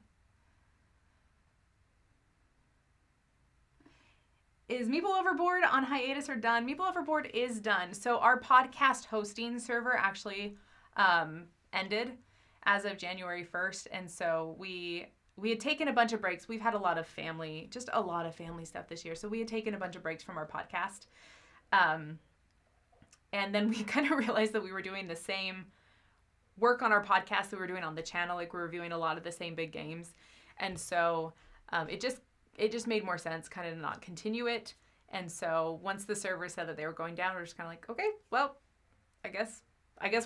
Is Meeple Overboard on hiatus or done? Meeple Overboard is done. So our podcast hosting server actually ended as of January 1st, and so we had taken a bunch of breaks. We've had a lot of family stuff this year. So we had taken a bunch of breaks from our podcast. And then we kind of realized that we were doing the same work on our podcast that we were doing on the channel. Like, we were reviewing a lot of the same big games. And so it just made more sense kind of to not continue it. And so once the server said that they were going down, we're just kind of like, okay, well, I guess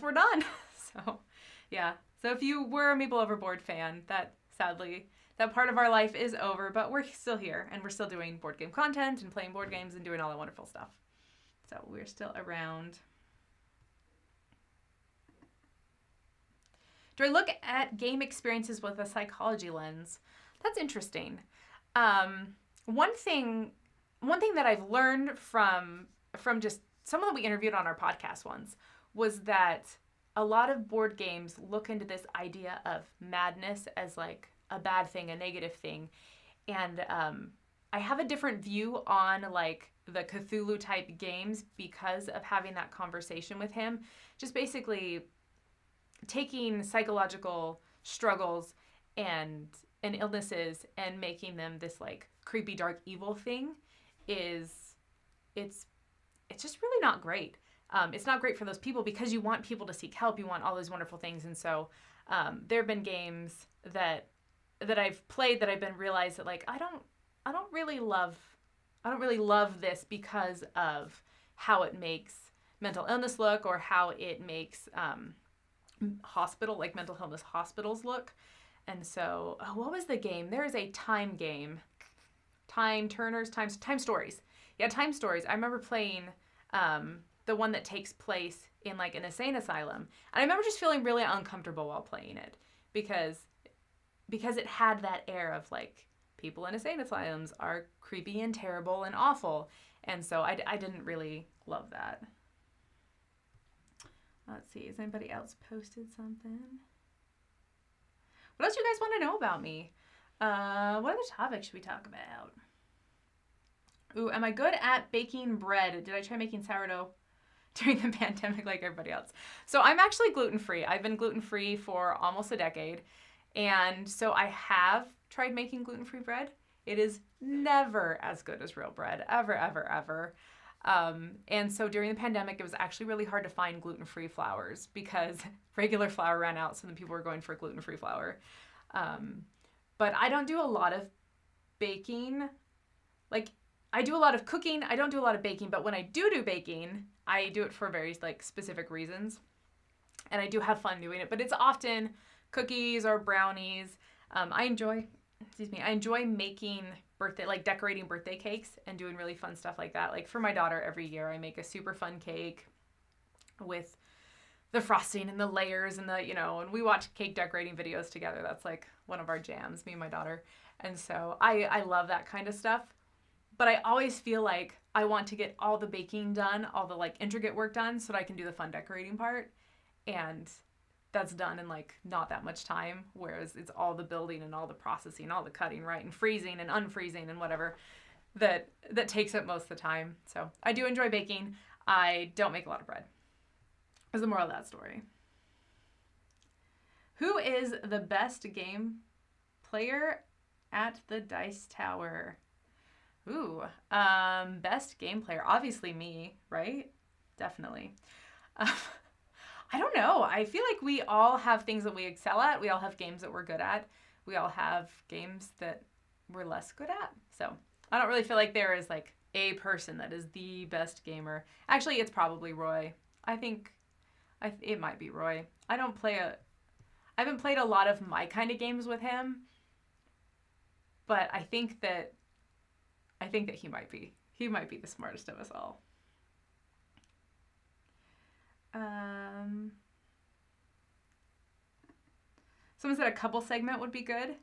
we're done. So yeah. So if you were a Meeple Overboard fan, sadly, that part of our life is over, but we're still here, and we're still doing board game content and playing board games and doing all that wonderful stuff. So we're still around. Do I look at game experiences with a psychology lens? That's interesting. One thing that I've learned from just someone that we interviewed on our podcast once was that a lot of board games look into this idea of madness as like a bad thing, a negative thing. And I have a different view on like the Cthulhu type games because of having that conversation with him. Just basically taking psychological struggles and illnesses and making them this like creepy, dark, evil thing it's just really not great. It's not great for those people because you want people to seek help. You want all those wonderful things. And so there have been games that I've played that I've been realized that like I don't really love this because of how it makes mental illness look or how it makes mental illness hospitals look. And so what was the game? There is a time game. Time Stories. Yeah, Time Stories. I remember playing the one that takes place in like an insane asylum. And I remember just feeling really uncomfortable while playing it because it had that air of like people in insane asylums are creepy and terrible and awful. And so I didn't really love that. Let's see, has anybody else posted something? What else do you guys want to know about me? What other topics should we talk about? Ooh, am I good at baking bread? Did I try making sourdough during the pandemic like everybody else? So I'm actually gluten-free. I've been gluten-free for almost a decade. And so I have tried making gluten-free bread. It is never as good as real bread, ever, ever, ever. And so during the pandemic, it was actually really hard to find gluten-free flours because regular flour ran out, so then people were going for gluten-free flour. But I don't do a lot of baking. Like, I do a lot of cooking. I don't do a lot of baking, but when I do baking, I do it for very like specific reasons. And I do have fun doing it, but it's often cookies or brownies. I enjoy making decorating birthday cakes and doing really fun stuff like that. Like for my daughter, every year I make a super fun cake with the frosting and the layers and and we watch cake decorating videos together. That's like one of our jams, me and my daughter. And so I love that kind of stuff. But I always feel like I want to get all the baking done, all the like intricate work done so that I can do the fun decorating part. And that's done in like not that much time, whereas it's all the building and all the processing, all the cutting, right, and freezing and unfreezing and whatever that takes up most of the time. So I do enjoy baking. I don't make a lot of bread. Is the moral of that story. Who is the best game player at the Dice Tower? Ooh, best game player. Obviously me, right? Definitely. I don't know. I feel like we all have things that we excel at. We all have games that we're good at. We all have games that we're less good at. So I don't really feel like there is like a person that is the best gamer. Actually, it's probably Roy. I think it might be Roy. I haven't played a lot of my kind of games with him, but I think that he might be. He might be the smartest of us all. Someone said a couple segment would be good.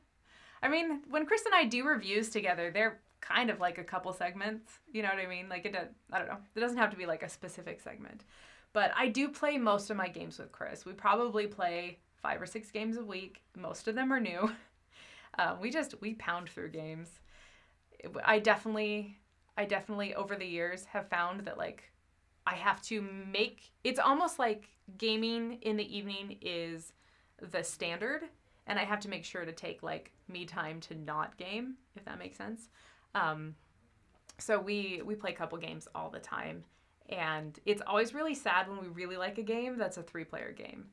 I mean, when Chris and I do reviews together, they're kind of like a couple segments. You know what I mean? Like I don't know. It doesn't have to be like a specific segment. But I do play most of my games with Chris. We probably play 5 or 6 games a week. Most of them are new. We pound through games. I definitely over the years have found that like I have to make, it's almost like gaming in the evening is the standard, and I have to make sure to take like me time to not game, if that makes sense. So we play a couple games all the time, and it's always really sad when we really like a game that's a 3-player game.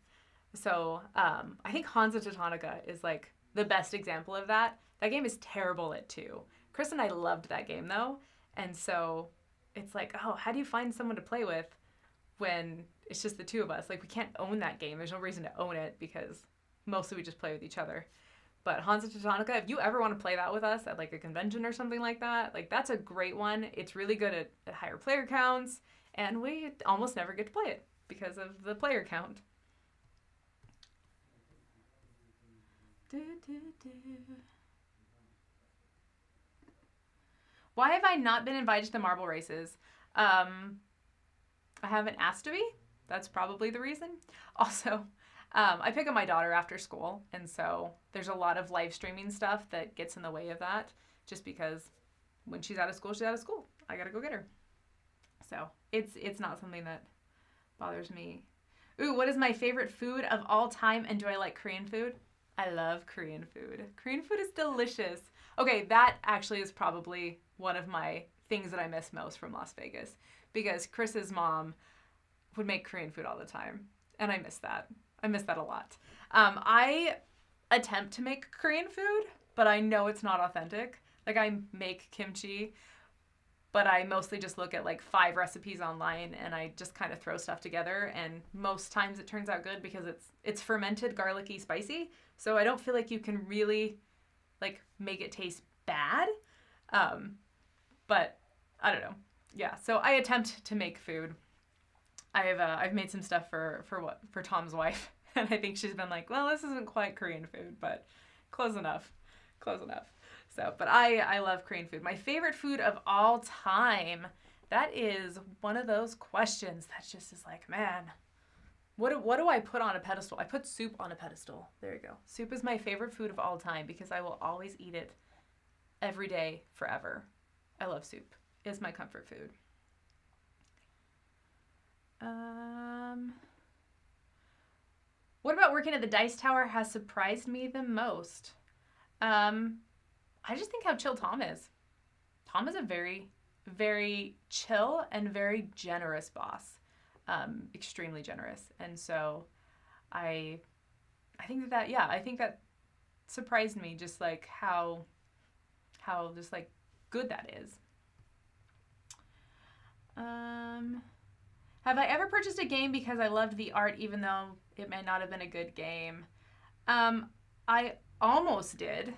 So I think Hansa Teutonica is like the best example of that. That game is terrible at 2. Chris and I loved that game though, and so it's like, oh, how do you find someone to play with when it's just the 2 of us? Like, we can't own that game. There's no reason to own it because mostly we just play with each other. But Hansa Teutonica, if you ever want to play that with us at like a convention or something like that, like that's a great one. It's really good at higher player counts, and we almost never get to play it because of the player count. Why have I not been invited to the marble races? I haven't asked to be. That's probably the reason. Also, I pick up my daughter after school, and so there's a lot of live streaming stuff that gets in the way of that, just because when she's out of school, she's out of school. I gotta go get her. So it's not something that bothers me. Ooh, what is my favorite food of all time, and do I like Korean food? I love Korean food. Korean food is delicious. Okay, that actually is probably one of my things that I miss most from Las Vegas, because Chris's mom would make Korean food all the time, and I miss that. I miss that a lot. I attempt to make Korean food, but I know it's not authentic. Like, I make kimchi, but I mostly just look at like 5 recipes online, and I just kind of throw stuff together, and most times it turns out good because it's fermented, garlicky, spicy, so I don't feel like you can really like make it taste bad. But I don't know. Yeah, so I attempt to make food. I've made some stuff for Tom's wife, and I think she's been like, well, this isn't quite Korean food, but close enough. So, but I love Korean food. My favorite food of all time, that is one of those questions that just is like, man, What do I put on a pedestal? I put soup on a pedestal. There you go. Soup is my favorite food of all time because I will always eat it every day forever. I love soup. It's my comfort food. What about working at the Dice Tower has surprised me the most? I just think how chill Tom is. Tom is a very, very chill and very generous boss. Extremely generous. And so I think I think that surprised me, just like how just like good that is. Have I ever purchased a game because I loved the art even though it may not have been a good game? I almost did.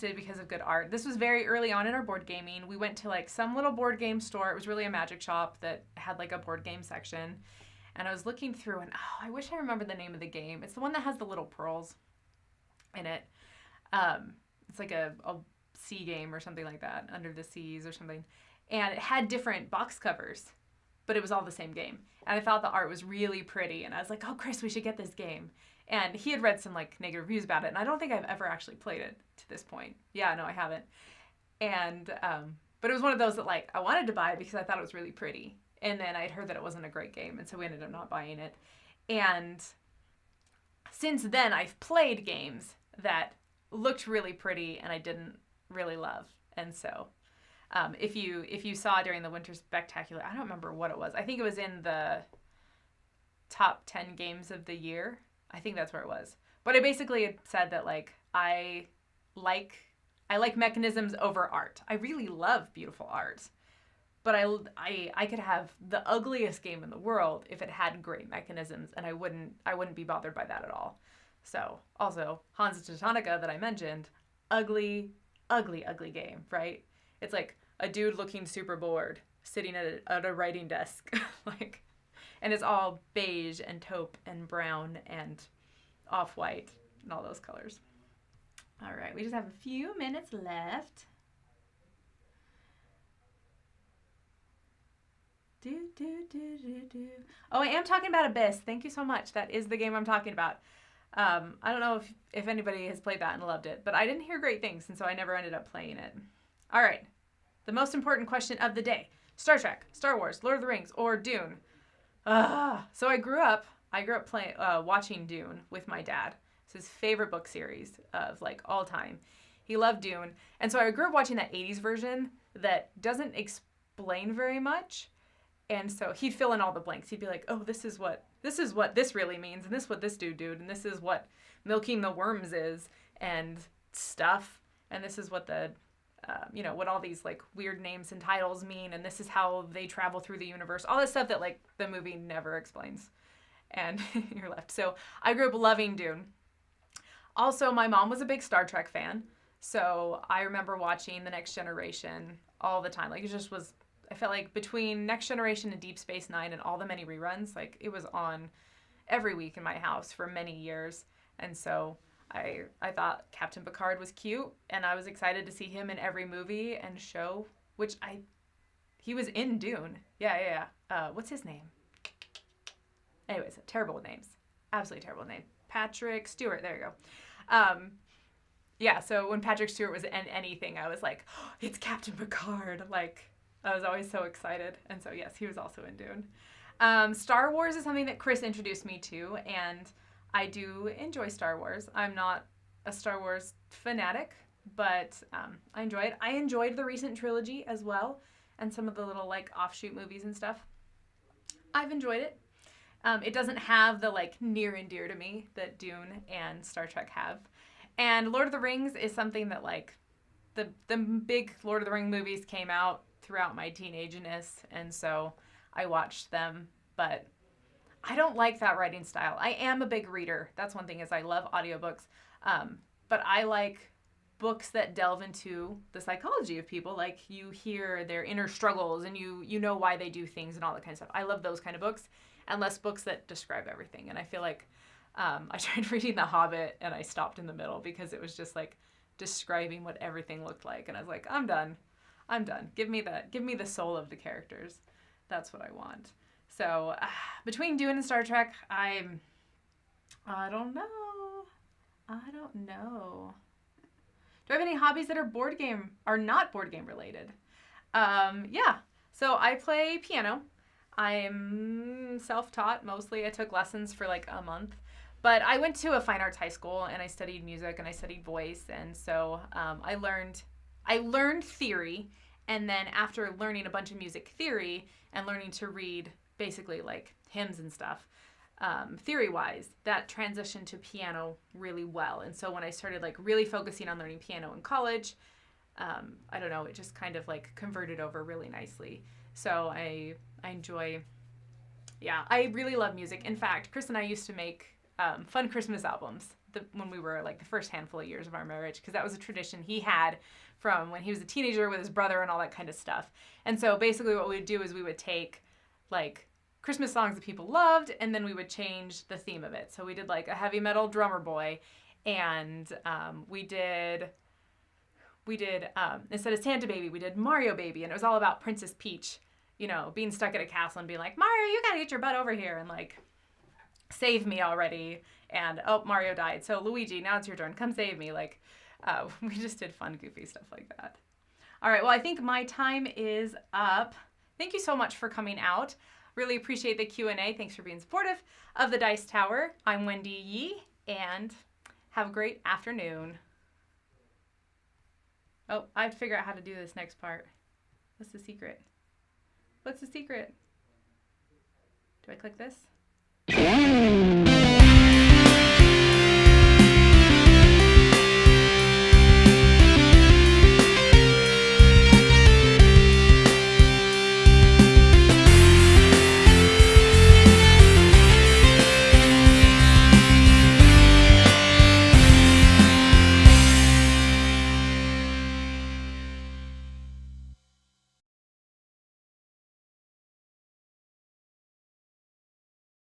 Because of good art. This was very early on in our board gaming. We went to like some little board game store. It was really a magic shop that had like a board game section. And I was looking through and I wish I remember the name of the game. It's the one that has the little pearls in it. It's like a sea game or something like that, Under the Seas or something. And it had different box covers, but it was all the same game. And I thought the art was really pretty. And I was like, oh, Chris, we should get this game. And he had read some like negative reviews about it. And I don't think I've ever actually played it to this point. Yeah, no, I haven't. And, but it was one of those that like I wanted to buy because I thought it was really pretty. And then I'd heard that it wasn't a great game. And so we ended up not buying it. And since then I've played games that looked really pretty and I didn't really love. And so if you saw during the Winter Spectacular, I don't remember what it was. I think it was in the top 10 games of the year. I think that's where it was. But I basically said that like I like mechanisms over art. I really love beautiful art. But I could have the ugliest game in the world if it had great mechanisms, and I wouldn't be bothered by that at all. So also Hans Teutonica that I mentioned, ugly game, right? It's like a dude looking super bored, sitting at a writing desk, like, and it's all beige and taupe and brown and off-white and all those colors. All right, we just have a few minutes left. Oh, I am talking about Abyss. Thank you so much. That is the game I'm talking about. I don't know if anybody has played that and loved it, but I didn't hear great things, and so I never ended up playing it. All right, the most important question of the day. Star Trek, Star Wars, Lord of the Rings, or Dune? So I grew up playing, watching Dune with my dad. It's his favorite book series of like all time. He loved Dune. And so I grew up watching that 80s version that doesn't explain very much. And so he'd fill in all the blanks. He'd be like, oh, this is what this really means. And this is what this dude, and this is what milking the worms is and stuff. And this is what the, what all these like weird names and titles mean. And this is how they travel through the universe. All this stuff that like the movie never explains. And you're left. So I grew up loving Dune. Also, my mom was a big Star Trek fan. So I remember watching The Next Generation all the time. Like it just was, I felt like between Next Generation and Deep Space Nine and all the many reruns, like it was on every week in my house for many years. And so I thought Captain Picard was cute, and I was excited to see him in every movie and show, he was in Dune. Yeah. What's his name? Anyways, terrible with names. Absolutely terrible name. Patrick Stewart. There you go. Yeah, so when Patrick Stewart was in anything, I was like, oh, it's Captain Picard. Like, I was always so excited. And so, yes, he was also in Dune. Star Wars is something that Chris introduced me to, and I do enjoy Star Wars. I'm not a Star Wars fanatic, but I enjoy it. I enjoyed the recent trilogy as well, and some of the little, like, offshoot movies and stuff. I've enjoyed it. It doesn't have the, like, near and dear to me that Dune and Star Trek have. And Lord of the Rings is something that, like, the big Lord of the Rings movies came out throughout my teenageness, and so I watched them, but I don't like that writing style. I am a big reader. That's one thing, is I love audiobooks, but I like books that delve into the psychology of people. Like, you hear their inner struggles, and you know why they do things and all that kind of stuff. I love those kind of books, and less books that describe everything. And I feel like I tried reading The Hobbit, and I stopped in the middle because it was just like describing what everything looked like, and I was like, I'm done. Give me the soul of the characters. That's what I want. So between Dune and Star Trek, I don't know. Do I have any hobbies that are not board game related? Yeah. So I play piano. I'm self-taught mostly. I took lessons for like a month. But I went to a fine arts high school and I studied music and I studied voice. And so I learned theory. And then after learning a bunch of music theory and learning to read basically like hymns and stuff, theory-wise, that transitioned to piano really well. And so when I started like really focusing on learning piano in college, I don't know, it just kind of like converted over really nicely. So I enjoy, I really love music. In fact, Chris and I used to make fun Christmas albums when we were like the first handful of years of our marriage, because that was a tradition he had from when he was a teenager with his brother and all that kind of stuff. And so basically what we would do is we would take like Christmas songs that people loved, and then we would change the theme of it. So we did like a heavy metal drummer boy, and we did instead of Santa Baby, we did Mario Baby, and it was all about Princess Peach, being stuck at a castle and being like, Mario, you gotta get your butt over here and like save me already. And oh, Mario died. So Luigi, now it's your turn. Come save me. Like, we just did fun, goofy stuff like that. All right. Well, I think my time is up. Thank you so much for coming out. Really appreciate the Q&A. Thanks for being supportive of the Dice Tower. I'm Wendy Yi, and have a great afternoon. Oh, I have to figure out how to do this next part. What's the secret? Do I click this?